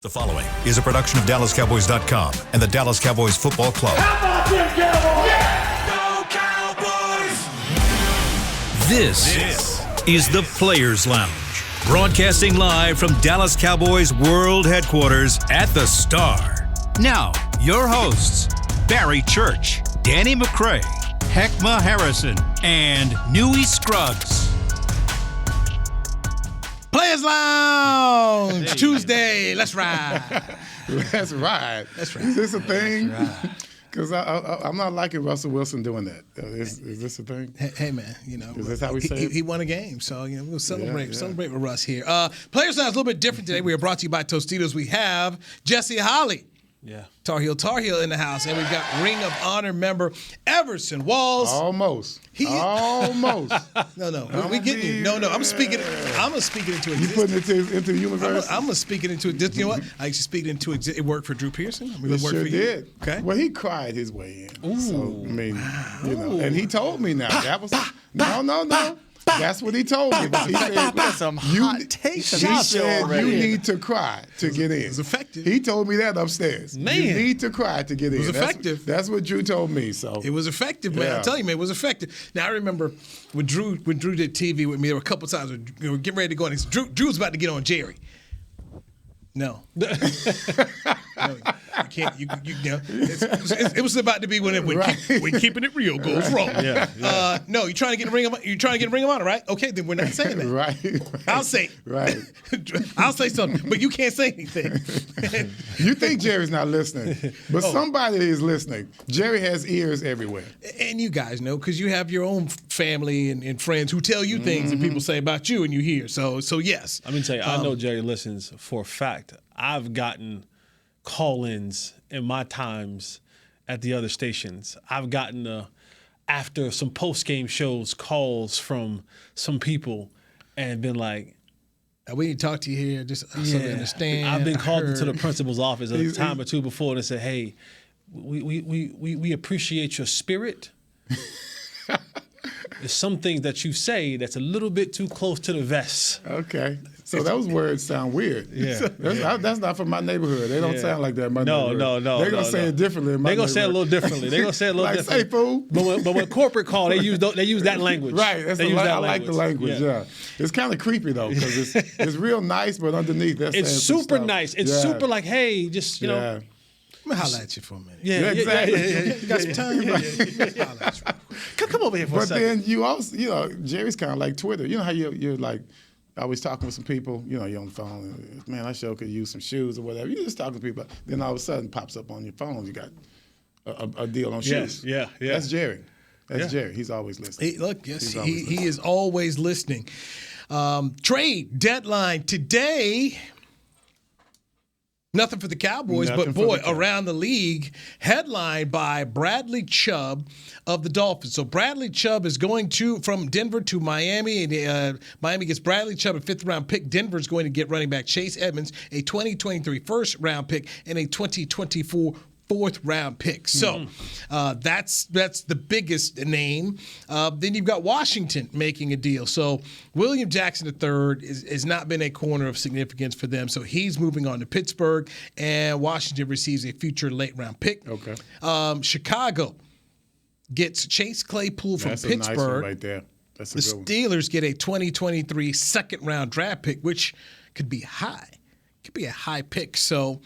The following is a production of DallasCowboys.com and the Dallas Cowboys Football Club. How about them Cowboys? Yeah! Go Cowboys! This is the Players Lounge, broadcasting live from Dallas Cowboys World Headquarters at the Star. Now, your hosts, Barry Church, Danny McCray, Heckma Harrison, and Newy Scruggs. Players Lounge, Tuesday. Let's ride. Let's ride. That's right. Is this a thing? Because I'm not liking Russell Wilson doing that. Is this a thing? Hey, man, you know. Is this how we say it? He won a game, so we'll celebrate. Yeah. Celebrate with Russ here. Players Lounge is a little bit different today. We are brought to you by Tostitos. We have Jesse Holley. Yeah. Tar Heel in the house. And we got Ring of Honor member Everson Walls. Almost. No, we get you. No, I'm speaking into You existence. putting it into the universe? I'm gonna speak it into it. You know what? I used to speak it into existence. It worked for Drew Pearson. It sure did. Okay. Well, he cried his way in. Ooh. So, I mean, you know, and he told me now. That was no. That's what he told me. He said, That's some hot takes. He said you need to cry to get in. It was effective. He told me that upstairs. Man. You need to cry to get in. It was effective. That's what Drew told me. So It was effective, man. Yeah. I'm telling you, man, it was effective. Now I remember when Drew did TV with me. There were a couple times when we were getting ready to go, and Drew was about to get on Jerry. No, you can't. You know, it was about to be when keeping it real goes wrong. Yeah. No, you're trying to get a ring of honor, right? Okay, then we're not saying that. right. I'll say. Right. I'll say something, but you can't say anything. You think Jerry's not listening, but somebody is listening. Jerry has ears everywhere. And you guys know, because you have your own family and friends who tell you things that people say about you and you hear. So yes. Let me tell you, I know Jerry listens for a fact. I've gotten call-ins in my times at the other stations. I've gotten, after some post-game shows, calls from some people and been like, We need to talk to you here, just so they understand. I've been called into the heard. principal's office a time or two before and said, hey, we appreciate your spirit. There's some things that you say that's a little bit too close to the vest. Okay. So those words sound weird. Yeah. That's not from my neighborhood. They don't sound like that in my neighborhood. No. They're going to say it differently in my They're going to say it a neighborhood. little differently. They're going to say it a little Like, differently. say, fool. But when corporate call, they use that language. Right. I like the language, Yeah. yeah. It's kind of creepy, though, because it's real nice, but underneath that's It's saying some super stuff. nice. It's Yeah. super like, hey, just, you know. Yeah. I'm going to holler at you for a minute. Yeah, exactly. You got some time? Holler at you. Come over here for a But second. then you also, Jerry's kind of like Twitter. You know how you're like, always talking with some people, you're on the phone, man, I sure could use some shoes or whatever. You just talking to people. Then all of a sudden pops up on your phone, you got a deal on shoes. Yeah. That's Jerry. Jerry. He's always listening. He is always listening. Trade deadline today. Nothing for the Cowboys, Nothing but for boy, the Cowboys. around the league, headlined by Bradley Chubb of the Dolphins. So Bradley Chubb is going from Denver to Miami, and Miami gets Bradley Chubb, a fifth-round pick. Denver's going to get running back Chase Edmonds, a 2023 first-round pick, and a 2024 fourth-round pick. So that's the biggest name. Then you've got Washington making a deal. So William Jackson III has not been a corner of significance for them. So he's moving on to Pittsburgh, and Washington receives a future late-round pick. Okay. Chicago gets Chase Claypool from That's Pittsburgh. a nice one right there. That's a The good one. Steelers get a 2023 second-round draft pick, which could be high. Could be a high pick. So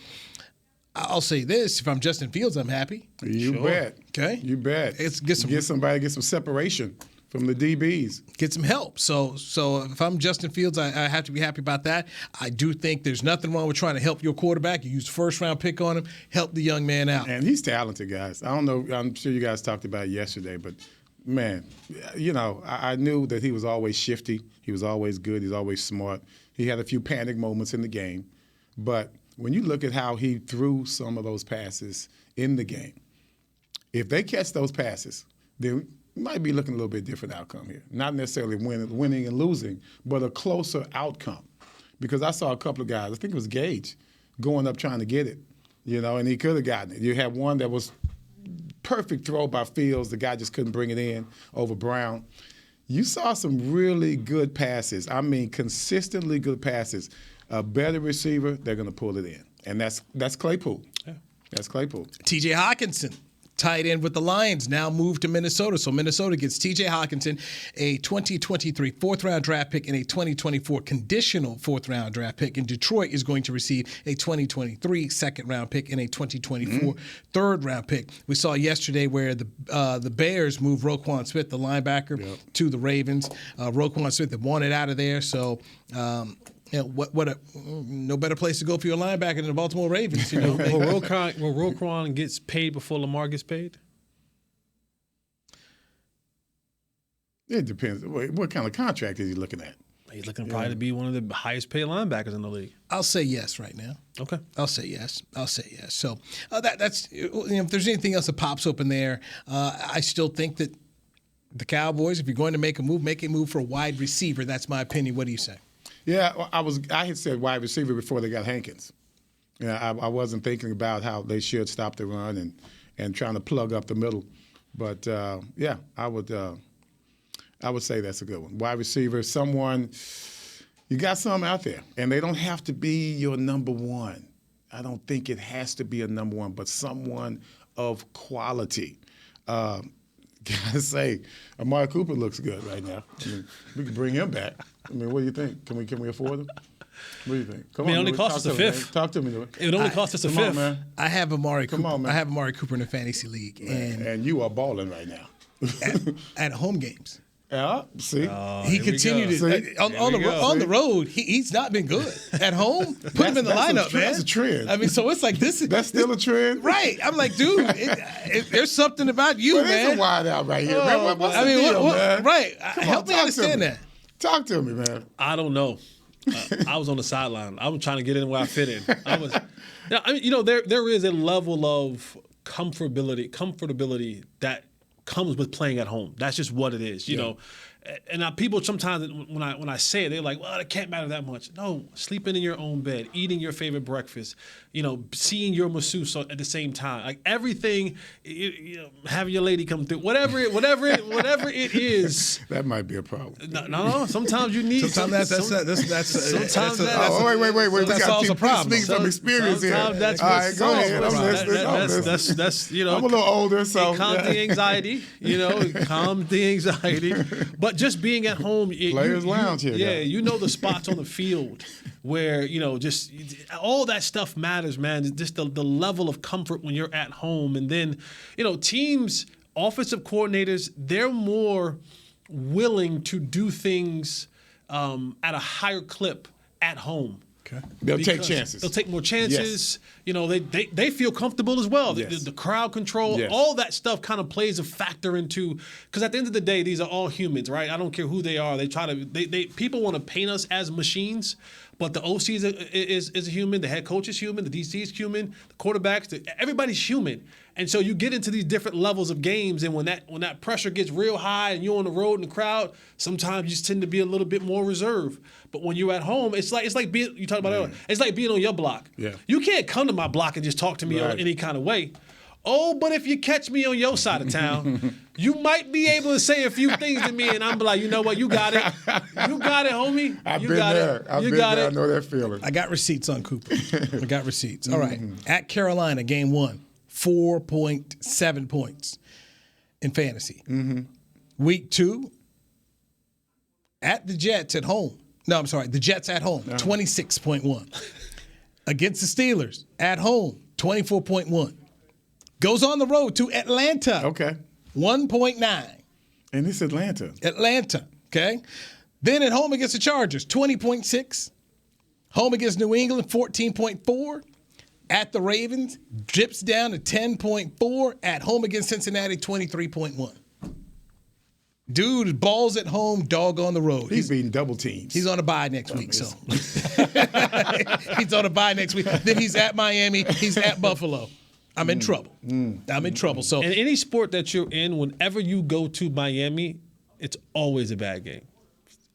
I'll say this: if I'm Justin Fields, I'm happy. You bet. Okay. You bet. Get some separation from the DBs. Get some help. So if I'm Justin Fields, I have to be happy about that. I do think there's nothing wrong with trying to help your quarterback. You use the first-round pick on him, help the young man out. And he's talented, guys. I don't know. I'm sure you guys talked about it yesterday, but man, I knew that he was always shifty. He was always good. He's always smart. He had a few panic moments in the game, but when you look at how he threw some of those passes in the game, if they catch those passes, then we might be looking a little bit different outcome here. Not necessarily winning and losing, but a closer outcome. Because I saw a couple of guys, I think it was Gage, going up trying to get it, and he could have gotten it. You had one that was perfect throw by Fields. The guy just couldn't bring it in over Brown. You saw some really good passes. I mean, consistently good passes. A better receiver, they're going to pull it in. And that's Claypool. Yeah. That's Claypool. T.J. Hawkinson, tight end with the Lions, now moved to Minnesota. So Minnesota gets T.J. Hawkinson, a 2023 fourth-round draft pick and a 2024 conditional fourth-round draft pick. And Detroit is going to receive a 2023 second-round pick and a 2024 third-round pick. We saw yesterday where the Bears moved Roquan Smith, the linebacker, to the Ravens. Roquan Smith had wanted out of there, so no better place to go for your linebacker than the Baltimore Ravens. You know, will Roquan gets paid before Lamar gets paid? It depends. What kind of contract is he looking at? He's looking probably to be one of the highest paid linebackers in the league. I'll say yes right now. Okay. I'll say yes. So that's if there's anything else that pops open there, I still think that the Cowboys, if you're going to make a move for a wide receiver. That's my opinion. What do you say? Yeah, I had said wide receiver before they got Hankins. Yeah, I wasn't thinking about how they should stop the run and trying to plug up the middle. But yeah, I would say that's a good one. Wide receiver, someone you got some out there, and they don't have to be your number one. I don't think it has to be a number one, but someone of quality. Gotta say, Amari Cooper looks good right now. I mean, we can bring him back. I mean, what do you think? Can we afford him? What do you think? Come on, it only cost us a fifth. Talk to me. It only cost us a fifth. On, man. I have Amari Cooper. Come on, man. I have Amari Cooper in a fantasy league, and you are balling right now. at home games. Yeah, see, he continued to on the road. He's not been good at home. Put him in the lineup, man. That's a trend. I mean, so it's like this. That's still a trend, right? I'm like, dude, there's something about you, man. It's a wide out right here, man. What's the deal, man? Right? Help me understand that. Talk to me, man. I don't know. I was on the sideline. I was trying to get in where I fit in. There is a level of comfortability that comes with playing at home. That's just what it is, you know. And people sometimes when I say it, they're like, "Well, it can't matter that much." No, sleeping in your own bed, eating your favorite breakfast, seeing your masseuse at the same time, like everything. Having your lady come through, whatever it is. That might be a problem. No. Sometimes you need. Sometimes that's. Sometimes wait. We got a problem. Speaking some experience here. All right, go ahead. That's I'm a little older, so it calms the anxiety. Calm the anxiety, but just being at home, Players Lounge here. Yeah, the spots on the field where just all that stuff matters, man. Just the level of comfort when you're at home, and then teams, offensive coordinators, they're more willing to do things at a higher clip at home. Okay. They'll take chances. They'll take more chances. Yes. They feel comfortable as well. Yes. The crowd control, yes. all that stuff kind of plays a factor into, because at the end of the day, these are all humans, right? I don't care who they are. People want to paint us as machines, but the OC is a human. The head coach is human. The DC is human. The quarterbacks, everybody's human. And so you get into these different levels of games, and when that pressure gets real high and you're on the road in the crowd, sometimes you just tend to be a little bit more reserved. But when you're at home, it's like being, you talked about earlier, it's like being on your block. Yeah. You can't come to my block and just talk to me in any kind of way. Oh, but if you catch me on your side of town, you might be able to say a few things to me, and I'm like, you know what, you got it. You got it, homie. I've been there. I know that feeling. I got receipts on Cooper. All right. At Carolina, game 1. 4.7 points in fantasy. Week 2, at the Jets at home. No, I'm sorry, the Jets at home, 26.1. Against the Steelers at home, 24.1. Goes on the road to Atlanta. Okay. 1.9. And it's Atlanta. Okay. Then at home against the Chargers, 20.6. Home against New England, 14.4. At the Ravens, dips down to 10.4. At home against Cincinnati, 23.1. Dude, balls at home, dog on the road. He's beating double teams. He's on a bye next week, so. He's on a bye next week. Then he's at Miami. He's at Buffalo. I'm in trouble. I'm in trouble. So, in any sport that you're in, whenever you go to Miami, it's always a bad game.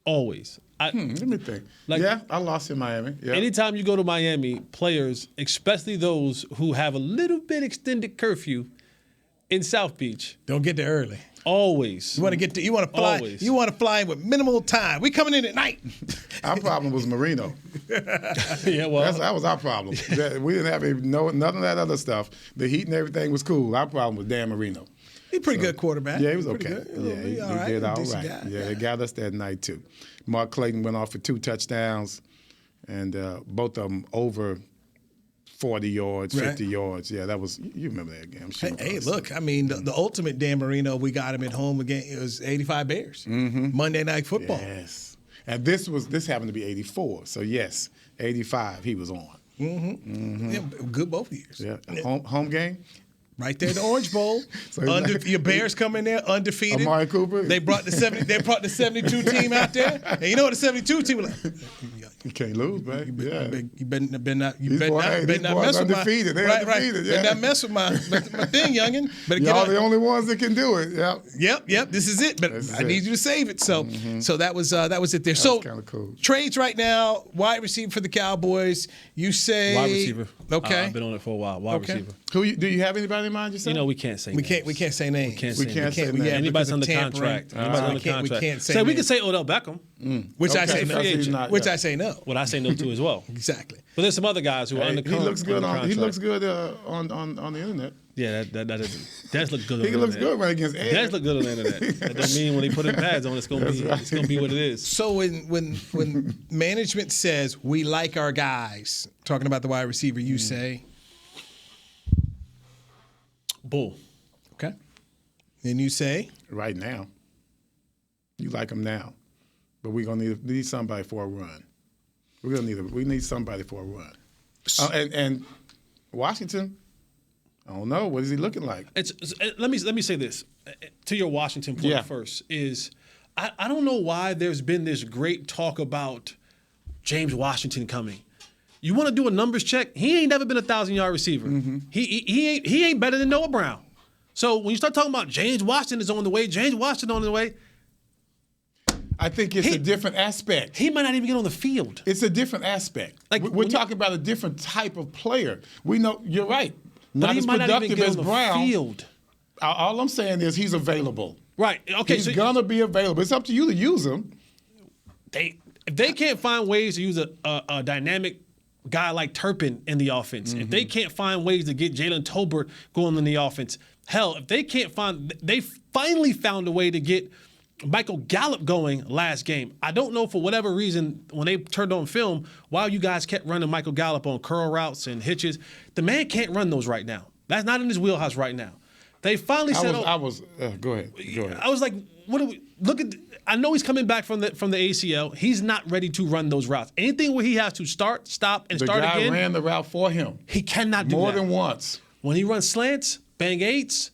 Always. Let me think. I lost in Miami. Yeah. Anytime you go to Miami, players, especially those who have a little bit extended curfew in South Beach. Don't get there early. Always. You want to fly. Always. You want to fly in with minimal time. We coming in at night. Our problem was Marino. Yeah, well. That was our problem. We didn't have none of that other stuff. The heat and everything was cool. Our problem was Dan Marino. He's a pretty good quarterback. Yeah, he was Pretty okay. good. Yeah, he did all right. Guy. Yeah, they got us that night too. Mark Clayton went off for 2 touchdowns, and both of them over 40 yards, 50 yards. Yeah, that was, you remember that game. Sure Hey, look, I mean, the ultimate Dan Marino, we got him at home again. It was 85 Bears. Monday Night Football. Yes. And this happened to be 84. So, yes, 85, he was on. Yeah, good both years. Yeah. Home game? Right there, the Orange Bowl. So your Bears come in there undefeated. Amari Cooper. They brought the 72 team out there, and you know what the 72 team was like? You can't lose, man. You better not These boys mess with undefeated. my They're undefeated. Better not mess with my thing, youngin. Better get Y'all out. the only ones that can do it. Yep. This is it. But I need you to save it. So that was it there. So kind of cool. Trades right now. Wide receiver for the Cowboys. You say Wide receiver. Okay. I've been on it for a while. Wide Okay. receiver. Do you have anybody in mind yourself? We can't say We names. can't say names. We can't say names. Anybody's under contract. Anybody's under contract. We can't say we names. can say Odell Beckham. Which I Okay, say so no. he's not- Which yeah. I say no. What I say no to as well. Exactly. But there's some other guys who are under He contract. looks good he looks good on the internet. Yeah, that looks good on He the looks internet. good right against Ed. Does look good on the internet. That don't mean when they put in pads on, it's gonna be what it is. So when management says we like our guys, talking about the wide receiver, you say Bull. okay. Then you say Right now. You like him now. But we're gonna need somebody for a run. We need somebody for a run. And Washington, I don't know. What is he looking like? Let me say this to your Washington point first is I don't know why there's been this great talk about James Washington coming. You want to do a numbers check? He ain't never been a 1,000-yard receiver. He ain't better than Noah Brown. So when you start talking about James Washington is on the way, I think it's a different aspect. he might not even get on the field. It's a different aspect. Like, We're when talking about a different type of player. We know you're right. But Not he as might not even productive get as on the Brown. field. All I'm saying is he's available. Right. Okay. He's so gonna be available. It's up to you to use him. if they can't find ways to use a dynamic guy like Turpin in the offense, if they can't find ways to get Jalen Tolbert going in the offense, hell, if they can't they finally found a way to get Michael Gallup going last game. I don't know for whatever reason when they turned on film why you guys kept running Michael Gallup on curl routes and hitches. The man can't run those right now. That's not in his wheelhouse right now. They finally said, Go ahead. I was like, what do we look at? I know he's coming back from the ACL. He's not ready to run those routes. Anything where he has to start, stop, and start again. The guy ran the route for him. He cannot do more that. than once. When he runs slants, bang eights,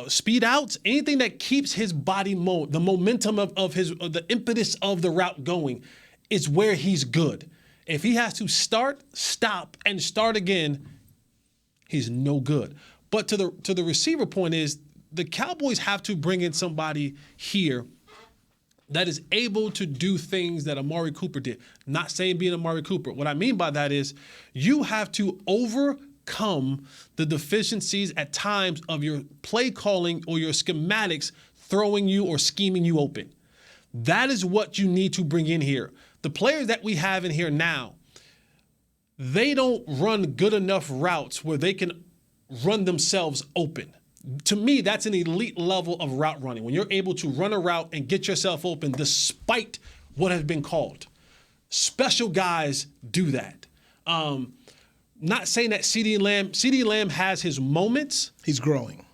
speed outs, anything that keeps his body the momentum of the impetus of the route going is where he's good. If he has to start, stop, and start again, he's no good. But to the receiver point is the Cowboys have to bring in somebody here that is able to do things that Amari Cooper did. Not saying being Amari Cooper. What I mean by that is you have to overcome the deficiencies at times of your play calling or your schematics throwing you or scheming you open. That is what you need to bring in here. The players that we have in here now, they don't run good enough routes where they can run themselves open. To me, that's an elite level of route running. When you're able to run a route and get yourself open despite what has been called. Special guys do that. Not saying that CeeDee Lamb has his moments. he's growing.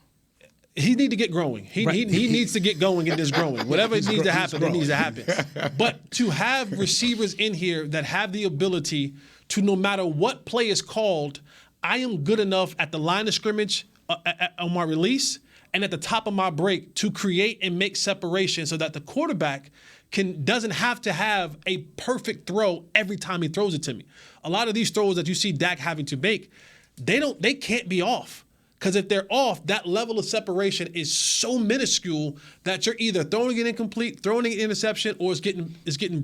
He needs to get growing. He needs to get going in this growing. Whatever needs to happen, it needs to happen. But to have receivers in here that have the ability to, no matter what play is called, I am good enough at the line of scrimmage on my release and at the top of my break to create and make separation so that the quarterback doesn't have to have a perfect throw every time he throws it to me. A lot of these throws that you see Dak having to make, they can't be off. Because if they're off, that level of separation is so minuscule that you're either throwing it incomplete, throwing it interception, or it's getting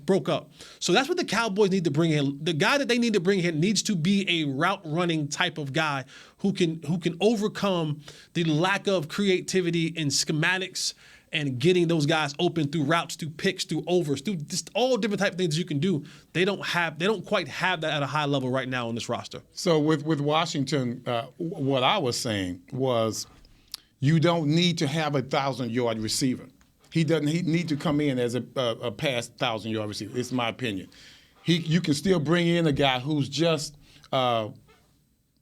broke up. So that's what the Cowboys need to bring in. The guy that they need to bring in needs to be a route running type of guy who can overcome the lack of creativity in schematics and getting those guys open through routes, through picks, through overs, through just all different type of things you can do. They don't quite have that at a high level right now on this roster. So with Washington, what I was saying was you don't need to have a 1,000-yard receiver. He need to come in as a past 1,000-yard receiver. It's my opinion. You can still bring in a guy who's just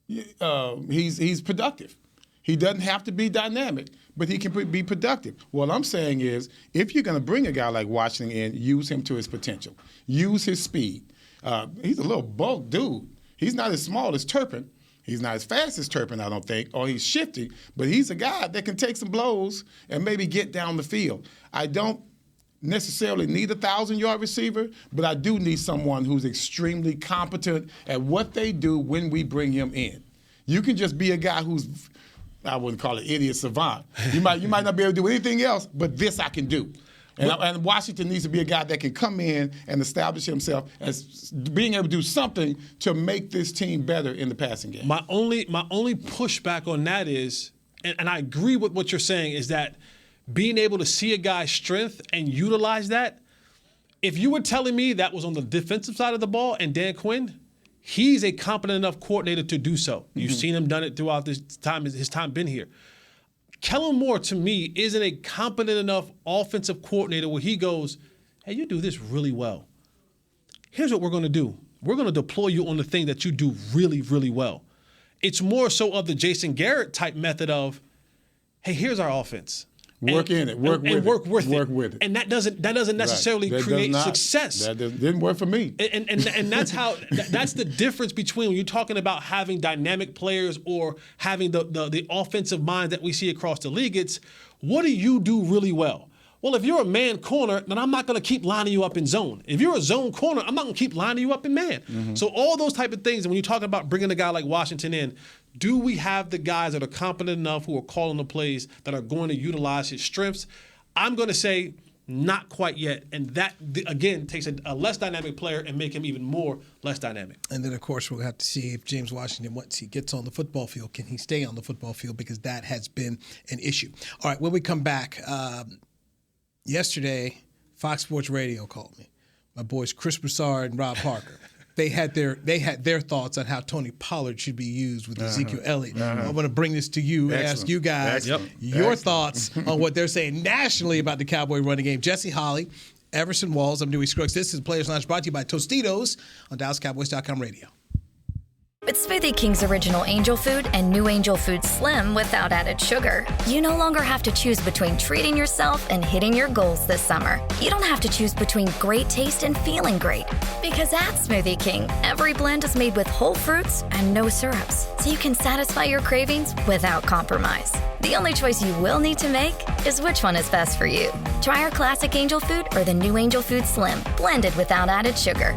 he's productive. He doesn't have to be dynamic, but he can be productive. What I'm saying is, if you're going to bring a guy like Washington in, use him to his potential. Use his speed. He's a little bulk dude. He's not as small as Turpin. He's not as fast as Turpin, I don't think, or he's shifty, but he's a guy that can take some blows and maybe get down the field. I don't necessarily need a 1,000-yard receiver, but I do need someone who's extremely competent at what they do when we bring him in. You can just be a guy who's, I wouldn't call it idiot savant. You might not be able to do anything else, but this I can do. And Washington needs to be a guy that can come in and establish himself as being able to do something to make this team better in the passing game. My only pushback on that is, and I agree with what you're saying, is that being able to see a guy's strength and utilize that. If you were telling me that was on the defensive side of the ball and Dan Quinn, he's a competent enough coordinator to do so. You've seen him done it throughout his time been here. Kellen Moore, to me, isn't a competent enough offensive coordinator where he goes, hey, you do this really well. Here's what we're going to do. We're going to deploy you on the thing that you do really, really well. It's more so of the Jason Garrett type method of, hey, here's our offense. Work with it. Work with it. And that doesn't necessarily create success. That didn't work for me. And that's how that's the difference between when you're talking about having dynamic players or having the offensive mind that we see across the league. It's what do you do really well? Well, if you're a man corner, then I'm not going to keep lining you up in zone. If you're a zone corner, I'm not going to keep lining you up in man. Mm-hmm. So all those type of things, and when you're talking about bringing a guy like Washington in, do we have the guys that are competent enough who are calling the plays that are going to utilize his strengths? I'm going to say not quite yet. And that, again, takes a less dynamic player and make him even more less dynamic. And then, of course, we'll have to see if James Washington, once he gets on the football field, can he stay on the football field, because that has been an issue. All right, when we come back, yesterday, Fox Sports Radio called me. My boys Chris Broussard and Rob Parker. They had their thoughts on how Tony Pollard should be used with Ezekiel Elliott. I'm going to bring this to you and ask you guys your thoughts on what they're saying nationally about the Cowboy running game. Jesse Holley, Everson Walls, I'm Newy Scruggs. This is Players Lounge, brought to you by Tostitos on DallasCowboys.com radio. With Smoothie King's original Angel Food and new Angel Food Slim without added sugar, you no longer have to choose between treating yourself and hitting your goals this summer. You don't have to choose between great taste and feeling great. Because at Smoothie King, every blend is made with whole fruits and no syrups, so you can satisfy your cravings without compromise. The only choice you will need to make is which one is best for you. Try our classic Angel Food or the new Angel Food Slim, blended without added sugar.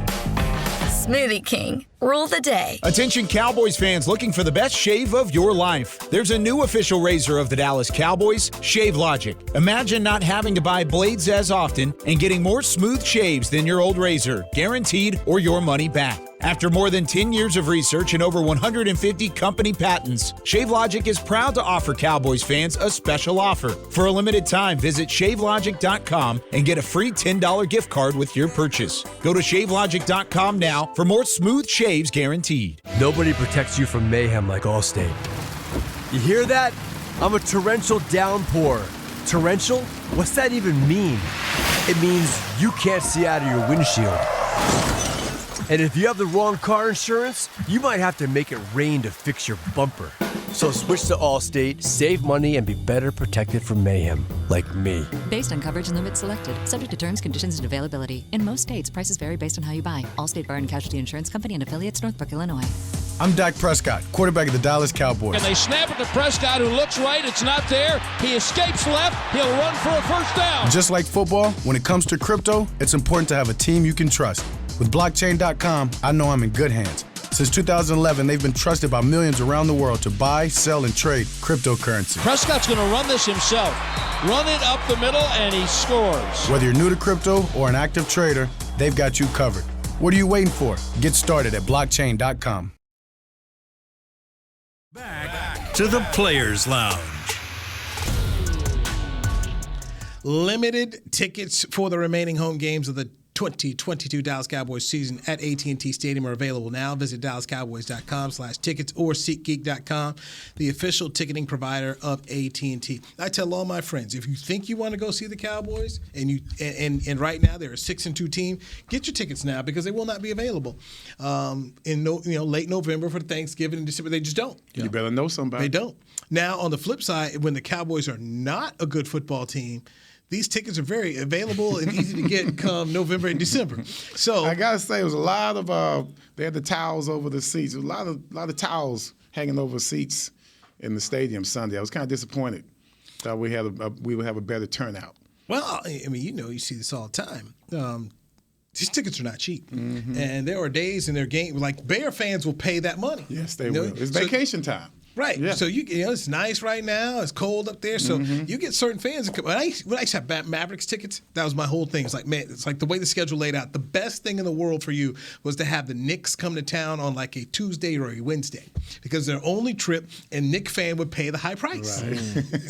Smoothie King. Rule the day. Attention Cowboys fans looking for the best shave of your life. There's a new official razor of the Dallas Cowboys, Shave Logic. Imagine not having to buy blades as often and getting more smooth shaves than your old razor, guaranteed or your money back. After more than 10 years of research and over 150 company patents, ShaveLogic is proud to offer Cowboys fans a special offer. For a limited time, visit ShaveLogic.com and get a free $10 gift card with your purchase. Go to ShaveLogic.com now for more smooth shaves guaranteed. Nobody protects you from mayhem like Allstate. You hear that? I'm a torrential downpour. Torrential? What's that even mean? It means you can't see out of your windshield. And if you have the wrong car insurance, you might have to make it rain to fix your bumper. So switch to Allstate, save money, and be better protected from mayhem, like me. Based on coverage and limits selected, subject to terms, conditions, and availability. In most states, prices vary based on how you buy. Allstate Bar and Casualty Insurance Company and affiliates, Northbrook, Illinois. I'm Dak Prescott, quarterback of the Dallas Cowboys. And they snap it to Prescott, who looks right. It's not there. He escapes left. He'll run for a first down. Just like football, when it comes to crypto, it's important to have a team you can trust. With blockchain.com, I know I'm in good hands. Since 2011, they've been trusted by millions around the world to buy, sell, and trade cryptocurrency. Prescott's going to run this himself. Run it up the middle, and he scores. Whether you're new to crypto or an active trader, they've got you covered. What are you waiting for? Get started at blockchain.com. Back to the Players Lounge. Limited tickets for the remaining home games of the 2022 Dallas Cowboys season at AT&T Stadium are available now. Visit DallasCowboys.com/tickets or SeatGeek.com, the official ticketing provider of AT&T. I tell all my friends, if you think you want to go see the Cowboys and right now they're a 6-2 team, get your tickets now because they will not be available in late November for Thanksgiving and December. They just don't. You better know somebody. They don't. Now, on the flip side, when the Cowboys are not a good football team, these tickets are very available and easy to get come November and December. So I gotta say, it was a lot of they had the towels over the seats. There was a lot of towels hanging over seats in the stadium Sunday. I was kind of disappointed. Thought we would have a better turnout. Well, I mean, you see this all the time. These tickets are not cheap, and there are days in their game like Bear fans will pay that money. Yes, they will. It's vacation time. Right. Yeah. So it's nice right now. It's cold up there. So you get certain fans. When I used to have Mavericks tickets, that was my whole thing. It's like, man, it's like the way the schedule laid out. The best thing in the world for you was to have the Knicks come to town on like a Tuesday or a Wednesday because their only trip, and Knick fan would pay the high price. Right.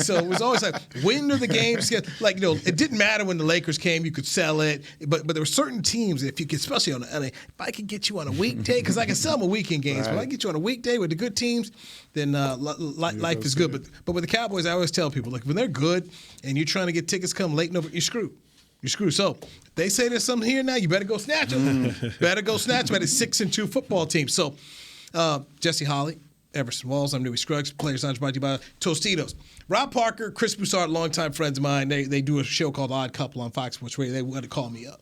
So it was always like, when are the games? Like, it didn't matter when the Lakers came, you could sell it. But there were certain teams, if you could, especially on if I could get you on a weekday, because I can sell my weekend games, but if I get you on a weekday with the good teams, then life is good. But with the Cowboys, I always tell people, like, when they're good and you're trying to get tickets come late November, you're screwed. You're screwed. So if they say there's something here now, you better go snatch them. Better go snatch them at a 6-2 football team. So Jesse Holley, Everson Walls, I'm Newy Scruggs, Players Lounge brought to you by Tostitos. Rob Parker, Chris Broussard, longtime friends of mine, they do a show called Odd Couple on Fox Sports Radio. They wanted to call me up.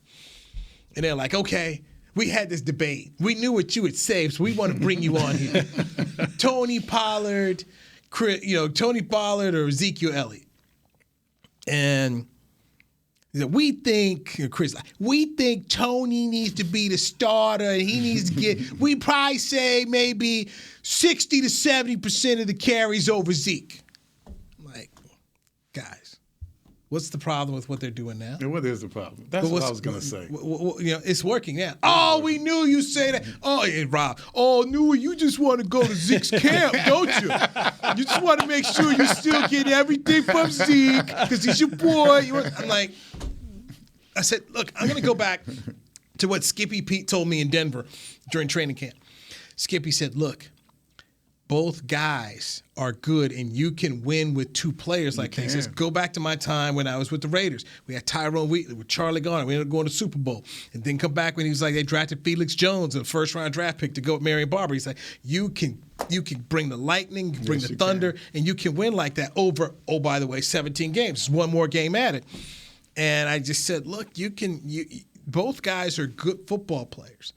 And they're like, okay, we had this debate. We knew what you would say, so we want to bring you on here. Tony Pollard or Ezekiel Elliott. And we think Tony needs to be the starter and he needs to get, we probably say maybe 60 to 70% of the carries over Zeke. I'm like, guys, what's the problem with what they're doing now? And what is the problem? That's what I was going to say. It's working now. Oh, we knew you say that. Oh, yeah, Rob. Oh, Newy, you just want to go to Zeke's camp, don't you? You just want to make sure you're still getting everything from Zeke because he's your boy. I'm like, I said, look, I'm going to go back to what Skippy Pete told me in Denver during training camp. Skippy said, look, both guys are good, and you can win with two players like that. He says, go back to my time when I was with the Raiders. We had Tyrone Wheatley with Charlie Garner. We ended up going to the Super Bowl. And then come back when he was like, they drafted Felix Jones, a first-round draft pick to go with Marion Barber. He's like, you can bring the lightning, you can bring the thunder, and you can win like that over, oh, by the way, 17 games. It's one more game added. And I just said, look, both guys are good football players.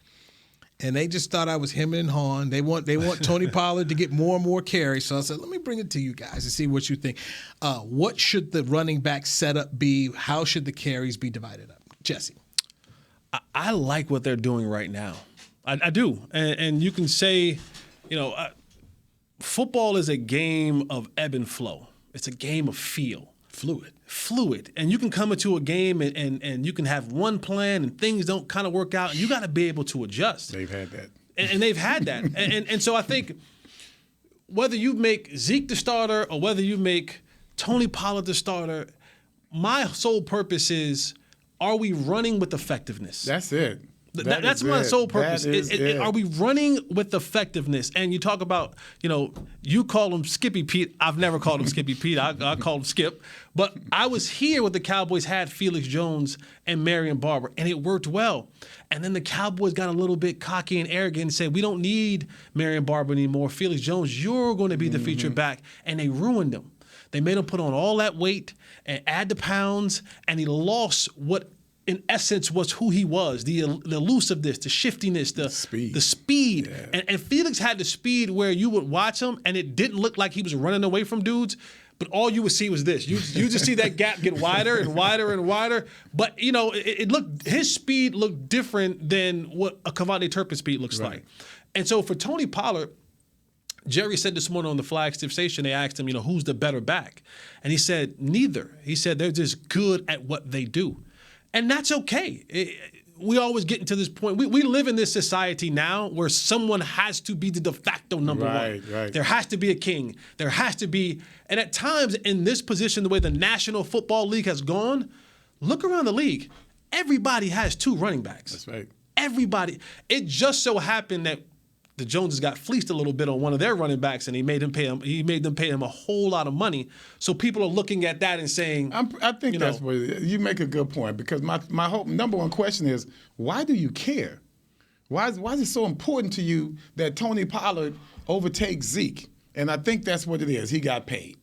And they just thought I was him and hawing. They want Tony Pollard to get more and more carries. So I said, let me bring it to you guys and see what you think. What should the running back setup be? How should the carries be divided up? Jesse. I like what they're doing right now. I do. And you can say, football is a game of ebb and flow. It's a game of feel. Fluid. And you can come into a game and you can have one plan and things don't kind of work out, and you got to be able to adjust. They've had that. And they've had that. and so I think whether you make Zeke the starter or whether you make Tony Pollard the starter, my sole purpose is, are we running with effectiveness? That's it. That's my sole purpose. Are we running with effectiveness? And you talk about, you call him Skippy Pete. I've never called him Skippy Pete. I call him Skip. But I was here when the Cowboys had Felix Jones and Marion Barber, and it worked well. And then the Cowboys got a little bit cocky and arrogant and said, we don't need Marion Barber anymore. Felix Jones, you're going to be the feature back. And they ruined him. They made him put on all that weight and add the pounds, and he lost what in essence was who he was, the elusiveness, the shiftiness, the speed. Yeah. And Felix had the speed where you would watch him and it didn't look like he was running away from dudes, but all you would see was this. You just see that gap get wider and wider and wider. But, it looked, his speed looked different than what a Cavante Turpin speed looks like. And so for Tony Pollard, Jerry said this morning on the flagship station, they asked him, who's the better back? And he said, neither. He said they're just good at what they do. And that's okay. We always get into this point. We live in this society now where someone has to be the de facto number one. Right. There has to be a king. There has to be, and at times in this position, the way the National Football League has gone, look around the league. Everybody has 2 running backs. That's right. Everybody. It just so happened that the Joneses got fleeced a little bit on one of their running backs, and he made them pay him a whole lot of money. So people are looking at that and saying, I think that's what it is. You make a good point, because my whole number one question is, why do you care? Why is it so important to you that Tony Pollard overtakes Zeke? And I think that's what it is. He got paid.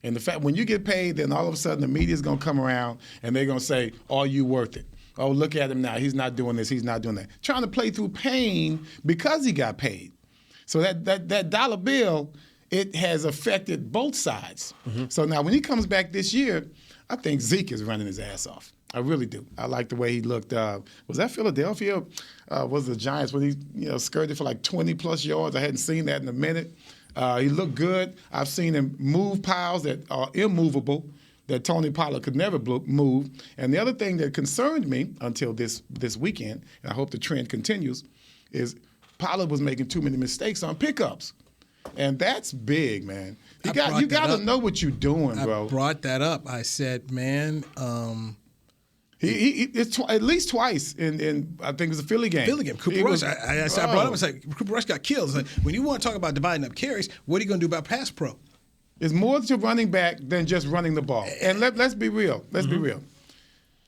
And the fact, when you get paid, then all of a sudden the media's going to come around and they're going to say, are you worth it? Oh, look at him now. He's not doing this. He's not doing that. Trying to play through pain because he got paid. So that dollar bill, it has affected both sides. Mm-hmm. So now when he comes back this year, I think Zeke is running his ass off. I really do. I like the way he looked. Was that Philadelphia? Was the Giants when he skirted for like 20-plus yards? I hadn't seen that in a minute. He looked good. I've seen him move piles that are immovable, that Tony Pollard could never move. And the other thing that concerned me until this weekend, and I hope the trend continues, is Pollard was making too many mistakes on pickups. And that's big, man. You got to know what you're doing, bro. I brought that up. I said, man, it's at least twice in I think it was a Philly game. Cooper Rush. I brought up. I was like, Cooper Rush got killed. Like, when you want to talk about dividing up carries, what are you going to do about pass pro? It's more to running back than just running the ball. And let's be real. Let's be real.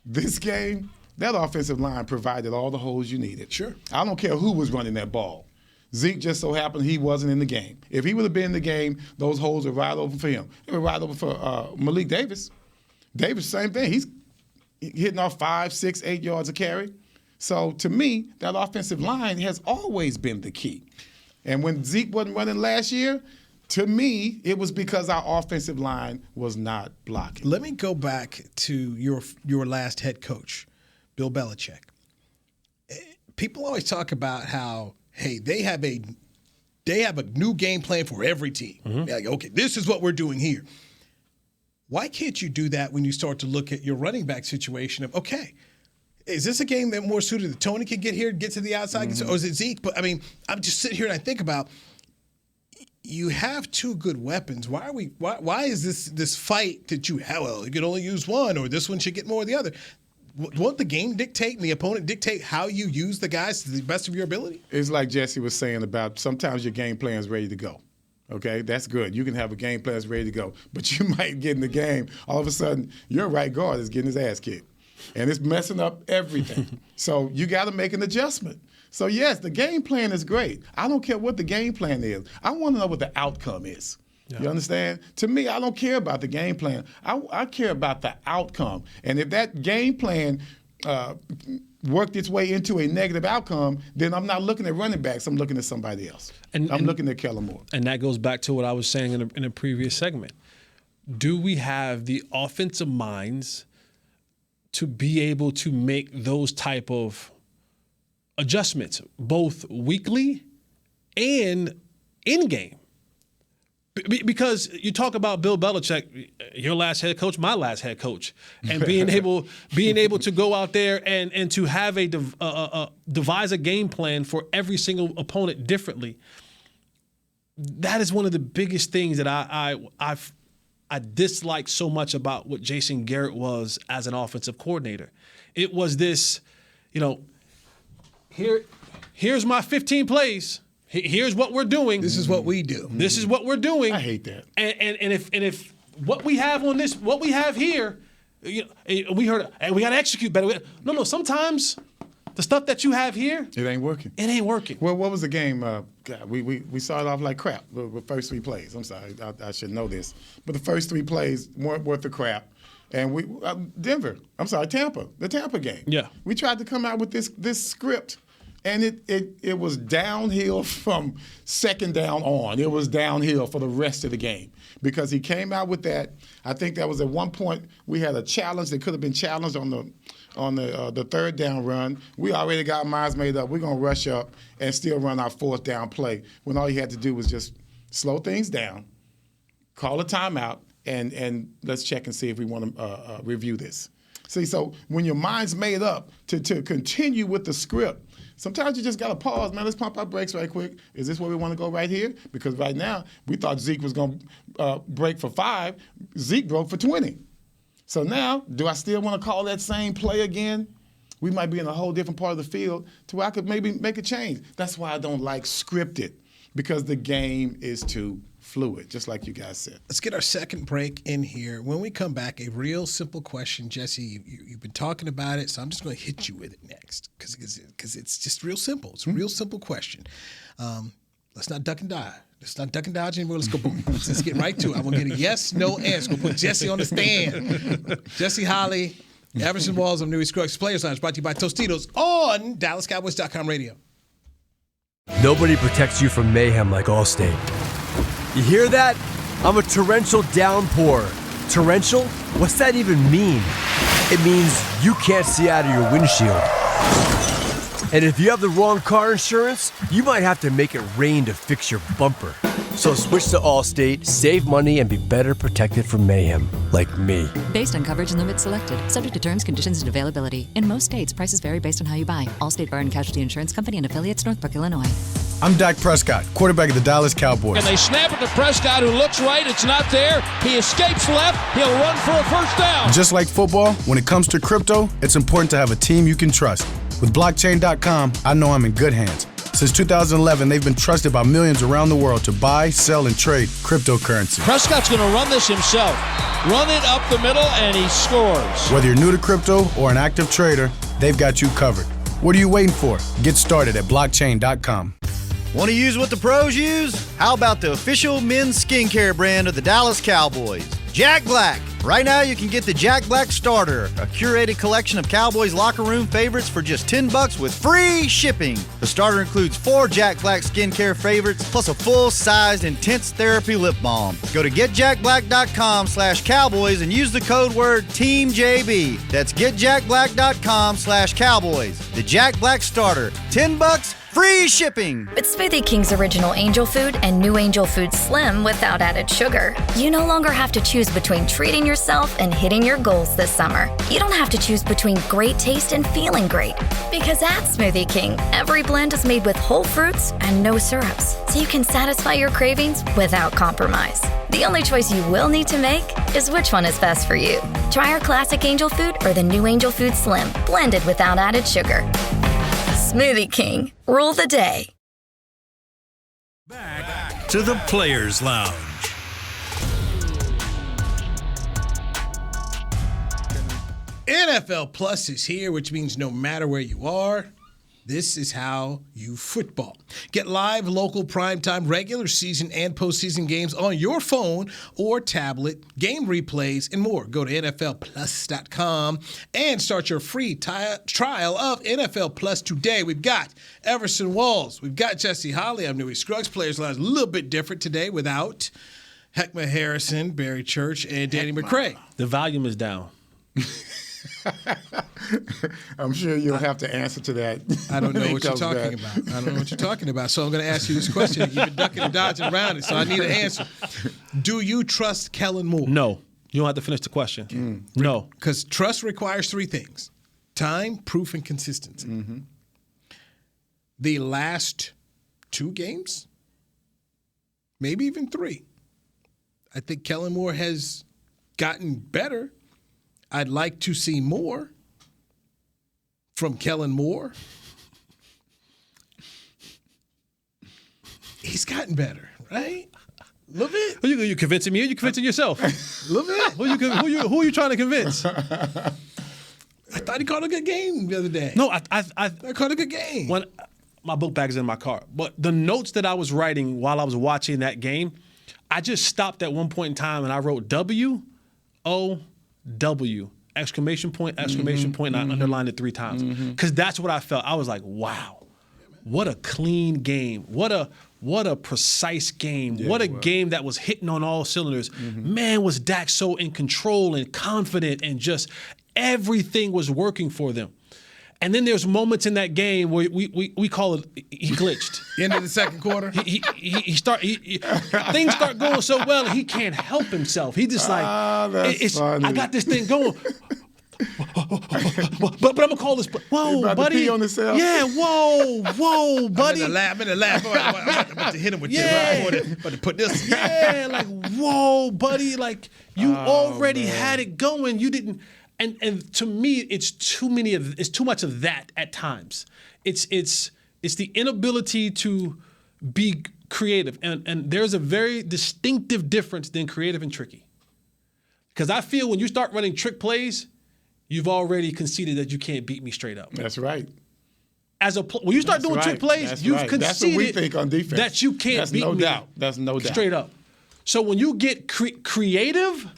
This game, that offensive line provided all the holes you needed. Sure. I don't care who was running that ball. Zeke just so happened he wasn't in the game. If he would have been in the game, those holes were right over for him. They were right over for Malik Davis. Davis, same thing. He's hitting off 5, 6, 8 yards a carry. So to me, that offensive line has always been the key. And when Zeke wasn't running last year, to me, it was because our offensive line was not blocking. Let me go back to your last head coach, Bill Belichick. People always talk about how, hey, they have a new game plan for every team. Mm-hmm. They're like, okay, this is what we're doing here. Why can't you do that when you start to look at your running back situation of, okay, is this a game that more suited that Tony can get here, get to the outside, or is it Zeke? But I mean, I'm just sitting here and I think about, you have 2 good weapons. Why is this fight that you have? Well, you can only use one, or this one should get more of the other. Won't the game dictate and the opponent dictate how you use the guys to the best of your ability? It's like Jesse was saying about sometimes your game plan is ready to go. Okay, that's good. You can have a game plan that's ready to go. But you might get in the game, all of a sudden, your right guard is getting his ass kicked. And it's messing up everything. So you got to make an adjustment. So, yes, the game plan is great. I don't care what the game plan is. I want to know what the outcome is. Yeah. You understand? To me, I don't care about the game plan. I care about the outcome. And if that game plan worked its way into a negative outcome, then I'm not looking at running backs. I'm looking at somebody else. I'm looking at Kellen Moore. And that goes back to what I was saying in a previous segment. Do we have the offensive minds to be able to make those type of adjustments, both weekly and in-game? Because you talk about Bill Belichick, your last head coach, my last head coach, and being able to go out there and to have devise a game plan for every single opponent differently. That is one of the biggest things that I dislike so much about what Jason Garrett was as an offensive coordinator. It was this, here's my 15 plays. Here's what we're doing. This is what we do. This is what we're doing. I hate that. And if what we have on this, what we have here, we heard, and we got to execute better. No. Sometimes the stuff that you have here, it ain't working. It ain't working. Well, what was the game? God, we started off like crap with first 3 plays. I'm sorry, I should know this, but the first 3 plays weren't worth the crap. And the Tampa game. Yeah, we tried to come out with this script And it was downhill from second down on. It was downhill for the rest of the game because he came out with that. I think that was at one point we had a challenge that could have been challenged on the third down run. We already got our minds made up. We're going to rush up and still run our fourth down play when all you had to do was just slow things down, call a timeout, and let's check and see if we want to review this. See, so when your mind's made up to continue with the script, sometimes you just got to pause, man. Let's pump our brakes right quick. Is this where we want to go right here? Because right now, we thought Zeke was going to break for 5. Zeke broke for 20. So now, do I still want to call that same play again? We might be in a whole different part of the field to where I could maybe make a change. That's why I don't like scripted, because the game is too fluid, just like you guys said. Let's get our second break in here. When we come back, a real simple question. Jesse, you've been talking about it, so I'm just going to hit you with it next because it's just real simple. It's a real simple question. Let's not duck and dive. Let's not duck and dodge anymore. Let's go boom. Let's get right to it. I'm going to get a yes, no answer. We'll put Jesse on the stand. Jesse Holley, Everson Walls of Newy Scruggs Players Lounge, brought to you by Tostitos on DallasCowboys.com radio. Nobody protects you from mayhem like Allstate. You hear that? I'm a torrential downpour. Torrential? What's that even mean? It means you can't see out of your windshield. And if you have the wrong car insurance, you might have to make it rain to fix your bumper. So switch to Allstate, save money, and be better protected from mayhem, like me. Based on coverage and limits selected, subject to terms, conditions, and availability. In most states, prices vary based on how you buy. Allstate Bar and Casualty Insurance Company and affiliates, Northbrook, Illinois. I'm Dak Prescott, quarterback of the Dallas Cowboys. And they snap it to Prescott, who looks right. It's not there. He escapes left. He'll run for a first down. Just like football, when it comes to crypto, it's important to have a team you can trust. With blockchain.com, I know I'm in good hands. Since 2011, they've been trusted by millions around the world to buy, sell, and trade cryptocurrency. Prescott's going to run this himself. Run it up the middle, and he scores. Whether you're new to crypto or an active trader, they've got you covered. What are you waiting for? Get started at blockchain.com. Want to use what the pros use? How about the official men's skincare brand of the Dallas Cowboys, Jack Black? Right now, you can get the Jack Black Starter, a curated collection of Cowboys locker room favorites for just $10 with free shipping. The starter includes 4 Jack Black skincare favorites, plus a full-sized intense therapy lip balm. Go to getjackblack.com/Cowboys and use the code word TEAMJB. That's getjackblack.com/Cowboys. The Jack Black Starter, $10, free shipping. With Smoothie King's original Angel Food and new Angel Food Slim without added sugar, you no longer have to choose between treating yourself and hitting your goals this summer. You don't have to choose between great taste and feeling great. Because at Smoothie King, every blend is made with whole fruits and no syrups, so you can satisfy your cravings without compromise. The only choice you will need to make is which one is best for you. Try our classic Angel Food or the new Angel Food Slim, blended without added sugar. Smoothie King, rule the day. Back to the Players Lounge. NFL Plus is here, which means no matter where you are, this is how you football. Get live, local, primetime, regular season, and postseason games on your phone or tablet, game replays, and more. Go to NFLplus.com and start your free trial of NFL Plus today. We've got Everson Walls. We've got Jesse Holley. I'm Newy Scruggs. Players Lounge a little bit different today without Heckma Harrison, Barry Church, and Danny McCray. The volume is down. I'm sure you'll have to answer to that. I don't know what you're talking about. I don't know what you're talking about. So I'm going to ask you this question. You've been ducking and dodging around it, so I need an answer. Do you trust Kellen Moore? No. You don't have to finish the question. No. Because trust requires 3 things: time, proof, and consistency. Mm-hmm. The last 2 games, maybe even 3, I think Kellen Moore has gotten better. I'd like to see more from Kellen Moore. He's gotten better, right? A little bit. You convincing me or you convincing yourself? A little bit. Who are you trying to convince? I thought he caught a good game the other day. No, I caught a good game. When my book bag is in my car. But the notes that I was writing while I was watching that game, I just stopped at one point in time and I wrote W-O-W, exclamation point, and I underlined it 3 times. Because that's what I felt. I was like, wow. what a clean game. What a precise game. Yeah, what a game that was hitting on all cylinders. Mm-hmm. Man, was Dak so in control and confident and just everything was working for them. And then there's moments in that game where we call it he glitched. End of the second quarter. Things start going so well he can't help himself. He just like funny. I got this thing going. but I'm gonna call this. Whoa, buddy! To pee on himself? Yeah, whoa, buddy! I'm in the lab. I'm about to hit him with this. About to put this. Yeah, like whoa, buddy! Like you already had it going. You didn't. And to me, it's too much of that at times. It's the inability to be creative, and there's a very distinctive difference than creative and tricky. Because I feel when you start running trick plays, you've already conceded that you can't beat me straight up. That's right. When you start doing trick plays, you've conceded That's what we think on defense. that you can't beat me. That's no doubt. Straight up. So when you get creative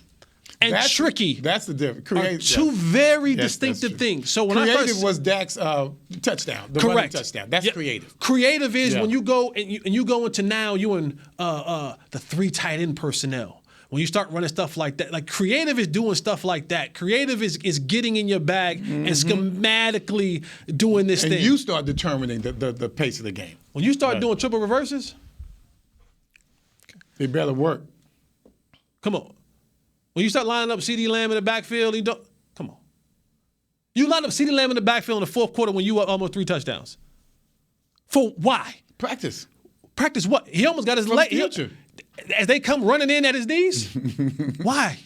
and tricky, that's the difference. Are two very distinctive things. So when creative was Dak's touchdown, the running touchdown. That's creative. Creative is when you go and you go into now you in the 3 tight end personnel. When you start running stuff like that, like creative is doing stuff like that. Creative is getting in your bag and schematically doing this thing. And you start determining the pace of the game. When you start doing triple reverses, it better work. Come on. When you start lining up CeeDee Lamb in the backfield, come on. You line up CeeDee Lamb in the backfield in the fourth quarter when you were almost 3 touchdowns. For why? Practice. Practice what? He almost got his leg. Future. As they come running in at his knees? Why?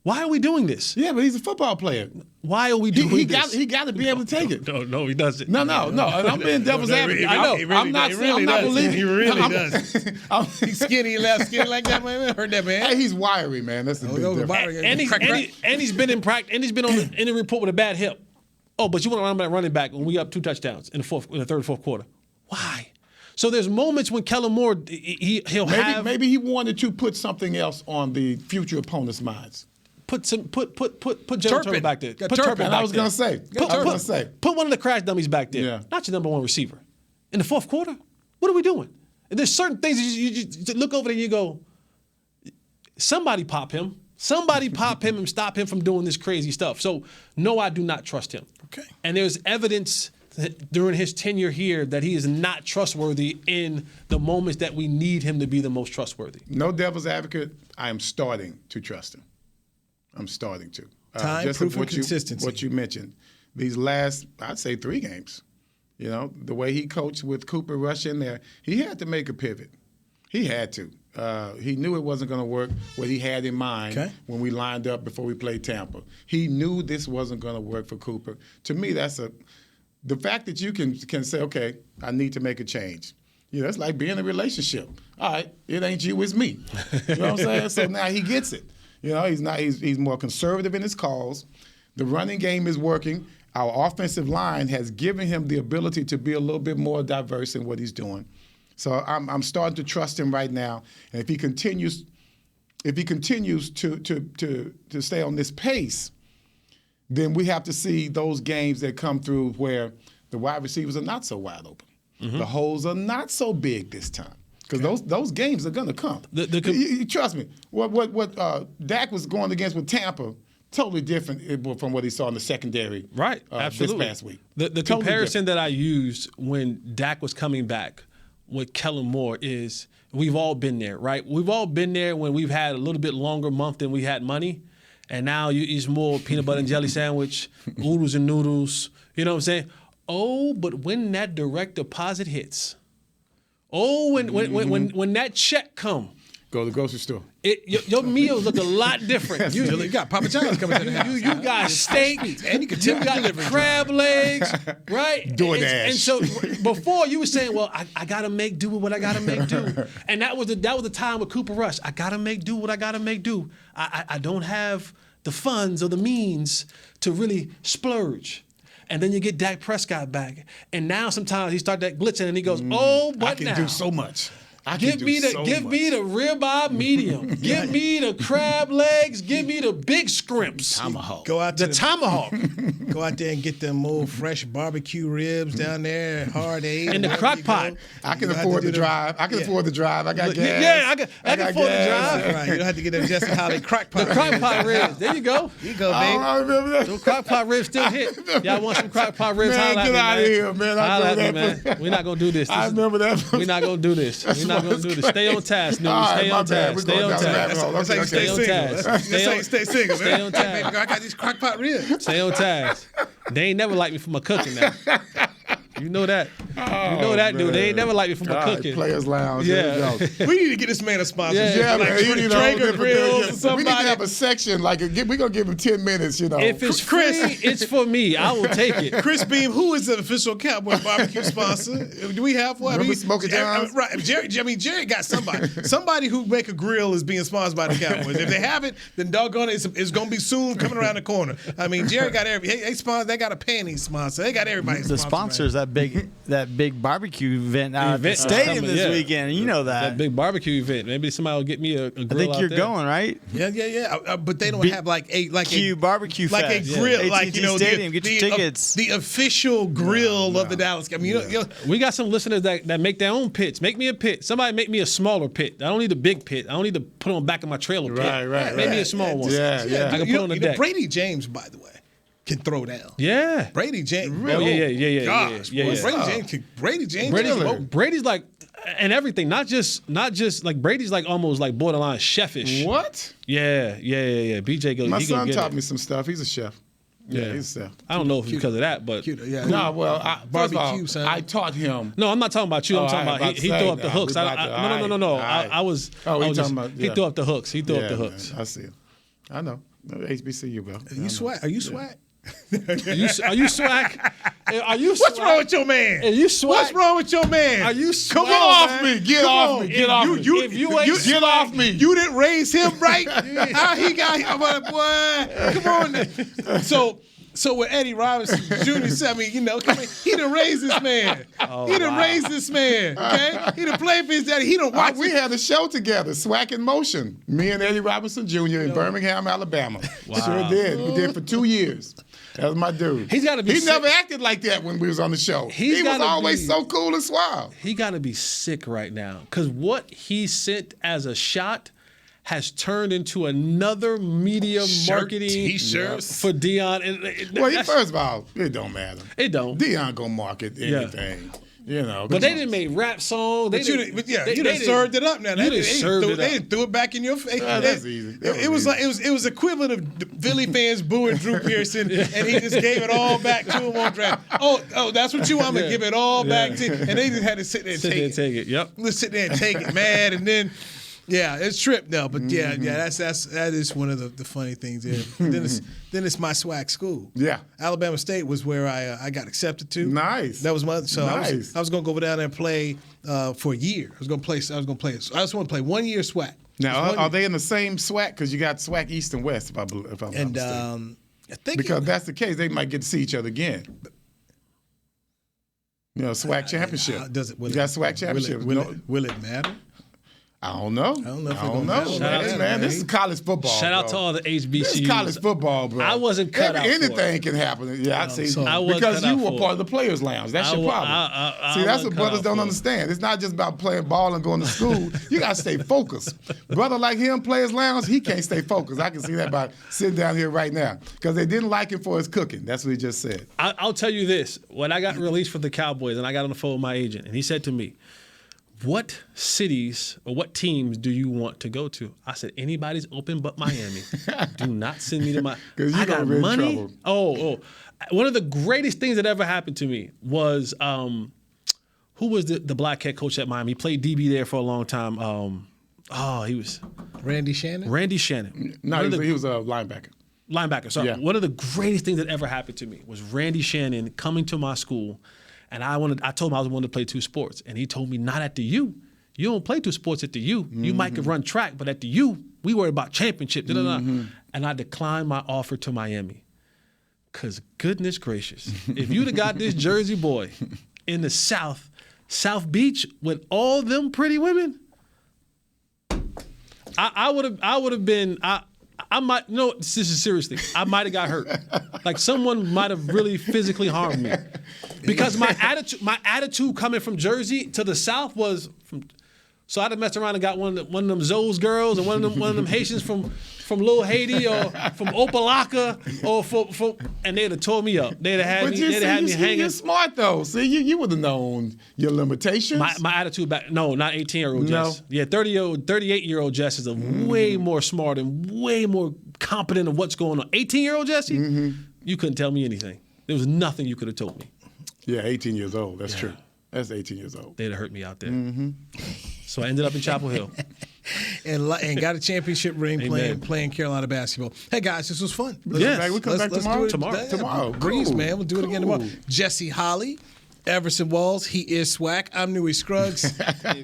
Why are we doing this? Yeah, but he's a football player. Why are we doing this? He got to be able to take it. No, he doesn't. No. I'm being devil's advocate. I know. I'm not believing. He really does. He's skinny like that, man. Heard that, man. Hey, he's wiry, man. That's the big difference. And he's been in practice. And he's been in the report with a bad hip. Oh, but you want to run that running back when we up 2 touchdowns in the third, fourth quarter? Why? So there's moments when Kellen Moore maybe he wanted to put something else on the future opponents' minds. Put Jalen Turpin back there. Put Turpin back I was going to say. Put one of the crash dummies back there. Yeah. Not your number 1 receiver. In the fourth quarter, what are we doing? And there's certain things you just look over there and you go, somebody pop him. Somebody pop him and stop him from doing this crazy stuff. So, no, I do not trust him. Okay. And there's evidence during his tenure here that he is not trustworthy in the moments that we need him to be the most trustworthy. No devil's advocate. I am starting to trust him. I'm starting to. Time, proof, and consistency. What you mentioned. These last, I'd say 3 games. You know, the way he coached with Cooper Rush in there, he had to make a pivot. He had to. He knew it wasn't going to work what he had in mind when we lined up before we played Tampa. He knew this wasn't going to work for Cooper. To me, the fact that you can say, okay, I need to make a change. You know, it's like being in a relationship. All right, it ain't you, it's me. You know what I'm saying? So now he gets it. You know, he's more conservative in his calls. The running game is working. Our offensive line has given him the ability to be a little bit more diverse in what he's doing. So I'm starting to trust him right now. And if he continues to stay on this pace, then we have to see those games that come through where the wide receivers are not so wide open. Mm-hmm. The holes are not so big this time. Because those games are going to come. Trust me. What Dak was going against with Tampa, totally different from what he saw in the secondary absolutely. This past week. The totally comparison different. That I used when Dak was coming back with Kellen Moore is we've all been there, right? We've all been there when we've had a little bit longer month than we had money. And now it's more peanut butter and jelly sandwich, oodles and noodles. You know what I'm saying? Oh, but when that direct deposit hits, when that check come, go to the grocery store. Your meals look a lot different. You got Papa John's coming to the house. You got steak, and you got crab legs, right? DoorDash. And so before you were saying, well, I gotta make do with what I gotta make do, and that was the time with Cooper Rush. I gotta make do what I gotta make do. I don't have the funds or the means to really splurge. And then you get Dak Prescott back. And now sometimes he starts that blitzing and he goes, but I can do so much. Give me the ribeye medium. Give me the crab legs. Give me the big scrimps. Tomahawk. Go out to the tomahawk. Go out there and get them old fresh barbecue ribs down there, hard aged. In the crock pot. I can afford the drive. I can afford the drive. I got gas. Yeah, I can afford the drive. Right, you don't have to get them Jesse Holley crock pot. The crock pot ribs. There you go. You go, baby. I remember that. Those crock pot ribs still hit. Y'all want some crock pot ribs? Man, get out of here, man. We're not gonna do this. I remember that. We're not gonna do this. We're not gonna do this. Stay on task, Newy. Stay on task. Stay on task. Stay on task. Stay single. Stay on task. I got these crock pot ribs. Stay on task. They ain't never liked me for my cooking now. You know that. Dude. They ain't never liked me for my cooking. Players Lounge. Yeah. We need to get this man a sponsor. Yeah, like man. You Traeger grills or somebody. We need to have a section we're gonna give him 10 minutes. If it's free, it's for me. I will take it. Chris Beam, who is the official Cowboys barbecue sponsor? Do we have one? Remember Smoking John's? Right. Jerry got somebody. Somebody who make a grill is being sponsored by the Cowboys. If they haven't, then doggone it, it's gonna be soon coming around the corner. I mean, Jerry got they got a panty sponsor. They got everybody. The sponsors that big barbecue event at the stadium this weekend. You know that big barbecue event. Maybe somebody will get me a grill. I think you're going, right? Yeah. But they don't have like a barbecue like fest. A grill, AT&T like Stadium. Get your tickets. The official grill of the Dallas. I mean, we got some listeners that make their own pits. Make me a pit. Somebody make me a smaller pit. I don't need a big pit. I don't need to put on the back of my trailer pit. Right. Make me a small one. Yeah. I can put on the deck. Brady James, by the way, can throw down. Yeah. Brady James. Yeah. Gosh, Brady James. Brady's like, and everything, not just like Brady's like almost like borderline chefish. What? Yeah. BJ goes. My son taught me some stuff. He's a chef. Yeah, he's a chef. I don't know if it's because of that, but no. Well, barbecue. Son. I taught him. No, I'm not talking about you. I'm talking about he threw up the hooks. No. I was. talking about? He threw up the hooks. He threw up the hooks. Man, I see him. I know. HBCU, bro. Are you swag? Are you swag? Are you swag? What's wrong with your man? Are you swag? What's wrong with your man? Are you swag? Come off me. Get off me. Get off me. Get off me. You didn't raise him right. How he got here? Boy, come on. So with Eddie Robinson Jr. said, I mean, he done raised this man. He done raised this man. Okay, he done played for his daddy. He done watched. We had a show together, Swack in Motion. Me and Eddie Robinson Jr. in Birmingham, Alabama. Wow. Sure did. We did for 2 years. That was my dude. He's got to be. He never acted like that when we was on the show. He was always so cool and suave. He got to be sick right now because what he sent as a shot has turned into another media marketing T-shirts for Dion. First of all, it don't matter. It don't. Dion gonna market anything. But they didn't make rap songs. You done served it up now. They threw it back in your face. That's easy. It was equivalent of Philly fans booing Drew Pearson, and he just gave it all back to him on draft. Oh, that's what you want me to give it all back to you. And they just had to sit there and take it. Yep. Let's sit there and take it, mad, and then. Yeah, it's tripped now, but that is one of the funny things. Yeah. then it's my swag school. Yeah, Alabama State was where I got accepted to. Nice. That was I was going to go down there and play for a year. I just want to play 1 year swag. Now, are they in the same SWAC? Because you got SWAC East and West, if I'm not mistaken. I think because that's the case, they might get to see each other again. SWAC championship. You got SWAC championship. Will it matter? I don't know. Man, this is college football. Shout out to all the HBCUs. This is college football, bro. I wasn't cut out. Anything can happen. Yeah, I see. Because you were part of the Players Lounge. That's your problem. See, that's what brothers don't understand. It's not just about playing ball and going to school. You got to stay focused. Brother like him, Players Lounge, he can't stay focused. I can see that by sitting down here right now because they didn't like him for his cooking. That's what he just said. I'll tell you this. When I got released from the Cowboys and I got on the phone with my agent, and he said to me, what cities or what teams do you want to go to? I said, anybody's open but Miami. Do not send me to my. Because you got money. Trouble. Oh. One of the greatest things that ever happened to me was who was the black head coach at Miami? He played DB there for a long time. He was Randy Shannon. No, he was a linebacker. Linebacker. So one of the greatest things that ever happened to me was Randy Shannon coming to my school. And I told him I was wanting to play 2 sports. And he told me, not at the U. You don't play 2 sports at the U. Mm-hmm. You might could run track, but at the U, we worry about championship. Mm-hmm. And I declined my offer to Miami. Because goodness gracious, if you'd have got this Jersey boy in the South South Beach with all them pretty women, I would have been. I might no. This is seriously. I might have got hurt. Like someone might have really physically harmed me, because my attitude coming from Jersey to the South was from. So I'd have messed around and got one of them Zoe's girls and one of them Haitians from Little Haiti or from Opalaka or and they'd have tore me up. They'd have had me hanging. You're smart though. See, you would have known your limitations. My attitude back. No, not 18-year-old Jess. Yeah, 38-year-old Jess is way more smart and way more competent of what's going on. 18-year-old Jesse, you couldn't tell me anything. There was nothing you could have told me. Yeah, 18 years old. That's true. That's 18 years old. They'd have hurt me out there. So I ended up in Chapel Hill. and got a championship ring playing Carolina basketball. Hey, guys, this was fun. We come back tomorrow? Tomorrow. Breeze, Cool. man. We'll do it again tomorrow. Jesse Holley, Everson Walls, he is swag. I'm Newy Scruggs.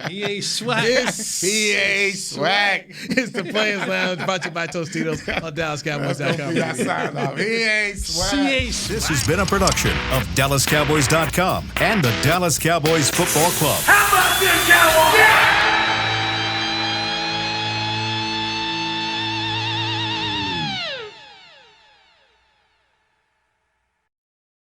He ain't swag. He ain't swag. It's the Players Lounge, brought to you by Tostitos on DallasCowboys.com. Sign off. He ain't swag. This has been a production of DallasCowboys.com and the Dallas Cowboys Football Club. How about this, Cowboys? Yeah!